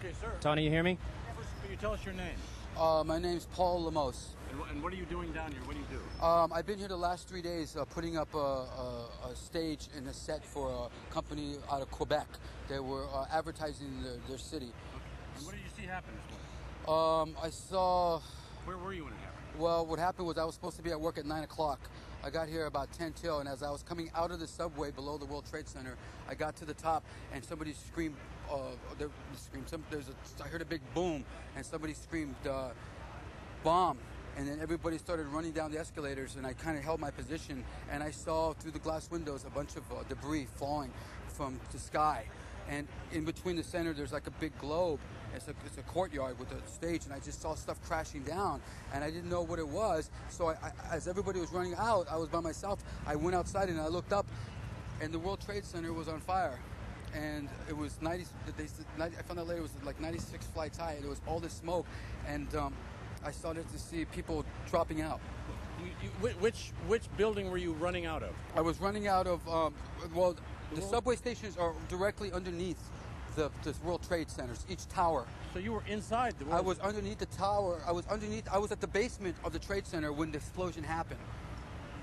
Okay, sir. Tony, you hear me? First, can you tell us your name? My name's Paul Lemos. And what are you doing down here? What do you do? I've been here the last 3 days putting up a stage and a set for a company out of Quebec. They were advertising their city. Okay. And what did you see happen this morning? I saw... Where were you when it happened? Well, what happened was I was supposed to be at work at 9 o'clock. I got here about 10 till, and as I was coming out of the subway below the World Trade Center, I got to the top, and somebody screamed, I heard a big boom, and somebody screamed, bomb. And then everybody started running down the escalators, and I kind of held my position, and I saw through the glass windows a bunch of debris falling from the sky. And in between the center, there's like a big globe. It's a courtyard with a stage, and I just saw stuff crashing down, and I didn't know what it was. So as everybody was running out, I was by myself. I went outside and I looked up, and the World Trade Center was on fire. And it was 90. I found out later it was like 96 flights high. There was all this smoke, and I started to see people dropping out. Which building were you running out of? I was running out of the subway stations are directly underneath the World Trade Centers, each tower. So you were inside the World... I was underneath the tower. I was at the basement of the Trade Center when the explosion happened.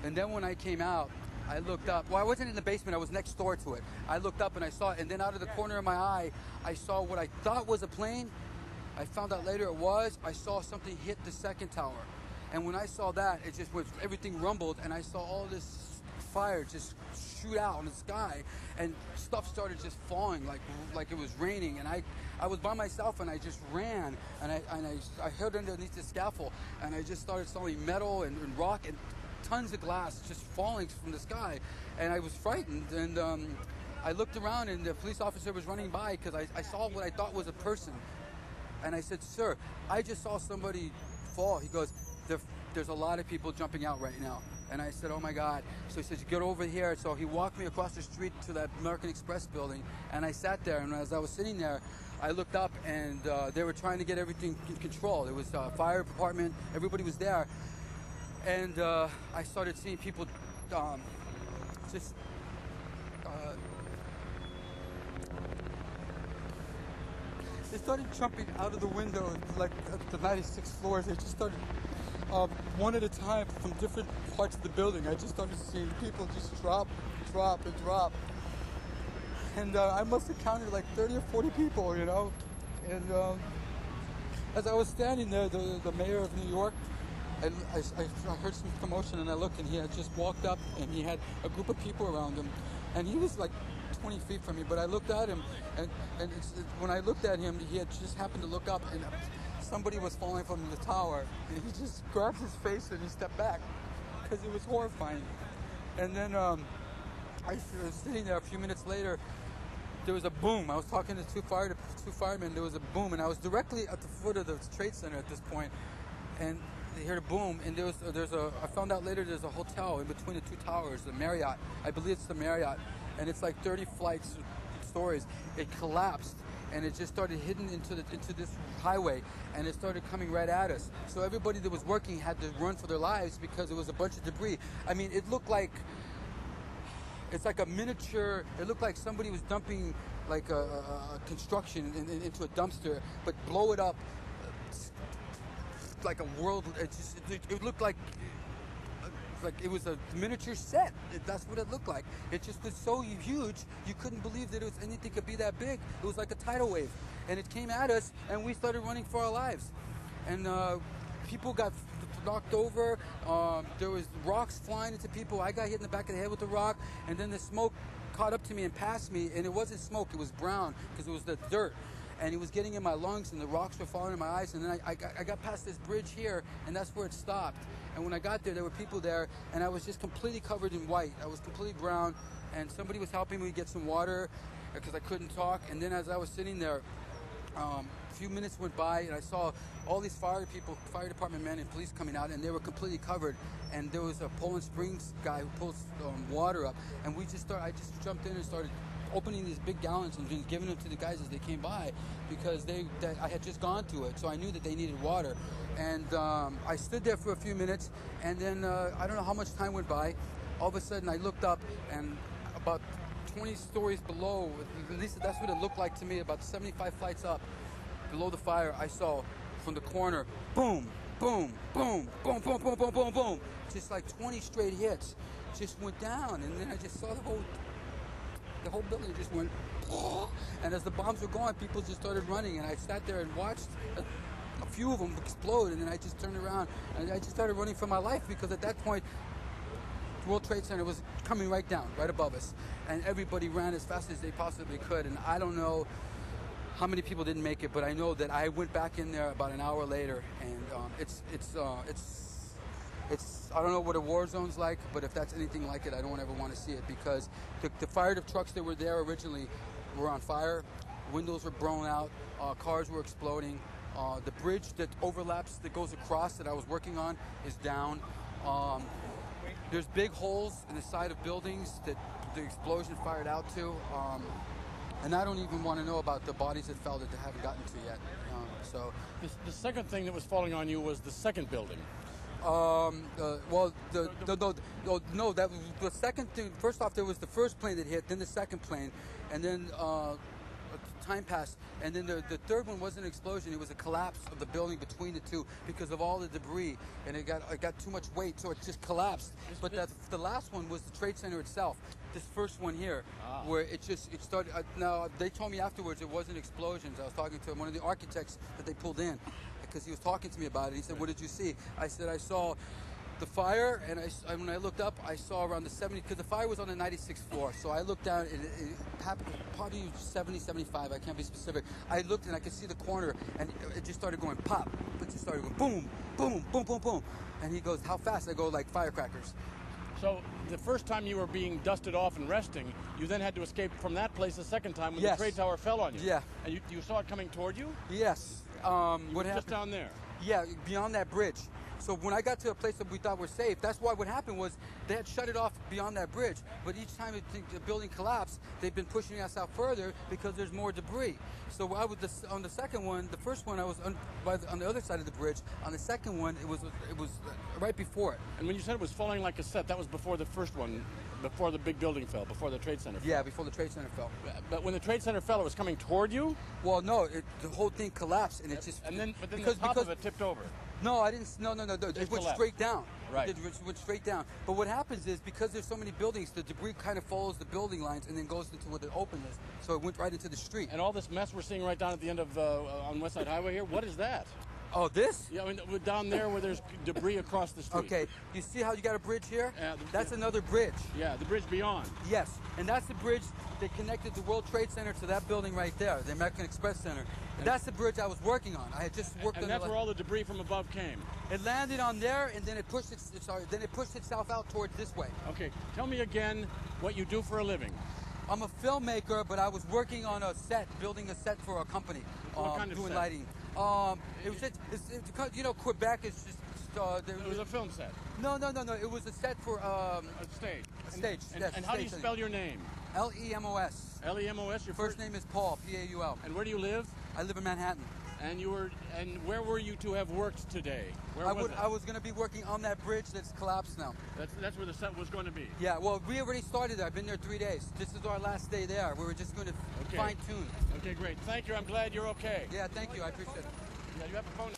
And then when I came out, I looked up. Well, I wasn't in the basement. I was next door to it. I looked up and I saw it. And then out of the corner of my eye, I saw what I thought was a plane. I found out later it was. I saw something hit the second tower. And when I saw that, it just was, everything rumbled, and I saw all this fire just shoot out in the sky, and stuff started just falling like it was raining. And I was by myself, and I just ran, and I held underneath the scaffold, and I just started selling metal and rock and tons of glass just falling from the sky, and I was frightened. And I looked around, and the police officer was running by because I saw what I thought was a person. And I said, "Sir, I just saw somebody fall." He goes, "There's a lot of people jumping out right now." And I said, "Oh my God." So he says, "Get over here." So he walked me across the street to that American Express building, and I sat there. And as I was sitting there, I looked up, and they were trying to get everything in control. There was fire department, everybody was there. And I started seeing people they started jumping out of the window, like at the 96th floors. They just started one at a time from different parts of the building. I just started seeing people just drop. And I must have counted like 30 or 40 people, you know. And as I was standing there, the mayor of New York, I heard some commotion, and I looked, and he had just walked up, and he had a group of people around him, and he was like 20 feet from me. But I looked at him, and when I looked at him, he had just happened to look up, and somebody was falling from the tower, and he just grabbed his face and he stepped back because it was horrifying. And then I was sitting there. A few minutes later, there was a boom. I was talking to two firemen. There was a boom, and I was directly at the foot of the Trade Center at this point, and they heard a boom, and I found out later there's a hotel in between the two towers, the Marriott. I believe it's the Marriott, and it's like 30 stories. It collapsed, and it just started hitting into this highway, and it started coming right at us. So everybody that was working had to run for their lives because it was a bunch of debris. I mean, it looked like it's like a miniature. It looked like somebody was dumping like a construction into a dumpster, but blow it up like a world. It looked like it was a miniature set. That's what it looked like. It just was so huge, you couldn't believe that anything could be that big. It was like a tidal wave, and it came at us, and we started running for our lives. And people got knocked over. There was rocks flying into people. I got hit in the back of the head with a rock, and then the smoke caught up to me and passed me, and it wasn't smoke, it was brown because it was the dirt. And it was getting in my lungs, and the rocks were falling in my eyes. And then I got past this bridge here, and that's where it stopped. And when I got there were people there, and I was just completely covered in white. I was completely brown, and somebody was helping me get some water because I couldn't talk. And then as I was sitting there, a few minutes went by, and I saw all these fire department men and police coming out, and they were completely covered. And there was a Poland Springs guy who pulls water up, and I just jumped in and started opening these big gallons and just giving them to the guys as they came by, because I had just gone to it, so I knew that they needed water. And I stood there for a few minutes, and then I don't know how much time went by. All of a sudden I looked up, and about 20 stories below, at least that's what it looked like to me, about 75 flights up, below the fire, I saw from the corner, boom, boom, boom, boom, boom, boom, boom, boom, boom. Just like 20 straight hits. Just went down, and then I just saw the whole building just went, and as the bombs were going, people just started running, and I sat there and watched a few of them explode, and then I just turned around, and I just started running for my life, because at that point, the World Trade Center was coming right down, right above us, and everybody ran as fast as they possibly could, and I don't know how many people didn't make it, but I know that I went back in there about an hour later, and it's I don't know what a war zone's like, but if that's anything like it, I don't ever want to see it, because the fire trucks that were there originally were on fire, windows were blown out, cars were exploding, the bridge that overlaps, that goes across, that I was working on, is down. There's big holes in the side of buildings that the explosion fired out to, and I don't even want to know about the bodies that fell that they haven't gotten to yet. So the second thing that was falling on you was the second building. Well, no, that was the second thing. First off, there was the first plane that hit, then the second plane, and then time passed, and then the third one wasn't an explosion. It was a collapse of the building between the two because of all the debris, and it got too much weight, so it just collapsed. But the last one was the Trade Center itself. This first one here, where it started. Now they told me afterwards it wasn't explosions. I was talking to one of the architects that they pulled in, because he was talking to me about it. He said, "What did you see?" I said, "I saw the fire, and when I looked up, I saw around the 70, because the fire was on the 96th floor. So I looked down, and it happened probably 70, 75. I can't be specific. I looked, and I could see the corner, and it just started going pop. It just started going boom, boom, boom, boom, boom." And he goes, "How fast?" I go, "Like firecrackers." So the first time you were being dusted off and resting, you then had to escape from that place the second time when Yes. the trade tower fell on you. Yeah. And you saw it coming toward you? Yes. You What were happened? just down there. Yeah, beyond that bridge. So when I got to a place that we thought were safe, that's why what happened was they had shut it off beyond that bridge. But each time the building collapsed, they've been pushing us out further because there's more debris. So I was on the second one. The first one I was on the other side of the bridge. On the second one, it was right before it. And when you said it was falling like a set, that was before the first one, before the big building fell, before the Trade Center fell. Yeah, before the Trade Center fell. But when the Trade Center fell, it was coming toward you? Well, no, the whole thing collapsed, and it just But then the top of it tipped over. No, I didn't. No. It went collapsed. straight down. Right. It went straight down. But what happens is, because there's so many buildings, the debris kind of follows the building lines and then goes into where the open is. So it went right into the street. And all this mess we're seeing right down at the end of on West Side Highway here, what is that? Oh, this? Yeah, I mean, down there where there's debris across the street. Okay. You see how you got a bridge here? Yeah, That's another bridge. Yeah, the bridge beyond. Yes, and that's the bridge that connected the World Trade Center to that building right there, the American Express Center. And that's the bridge I was working on. I had just worked on it. And that's where all the debris from above came. It landed on there, and then it pushed itself out towards this way. Okay, tell me again what you do for a living. I'm a filmmaker, but I was working on a set, building a set for a company. What kind of doing set? lighting. It was just, Quebec is just. It was a film set. No. It was a set for A stage. a stage. Yes, And how do you stage. spell your name? Lemos. Lemos. Your First name is Paul. Paul. And where do you live? I live in Manhattan. And where were you to have worked today? Where was it? I was going to be working on that bridge that's collapsed now. That's where the set was going to be. Yeah. Well, we already started there. I've been there 3 days. This is our last day there. We were just going to fine tune. Okay, great. Thank you. I'm glad you're okay. Yeah. Thank you. I appreciate it. Yeah, you have a phone.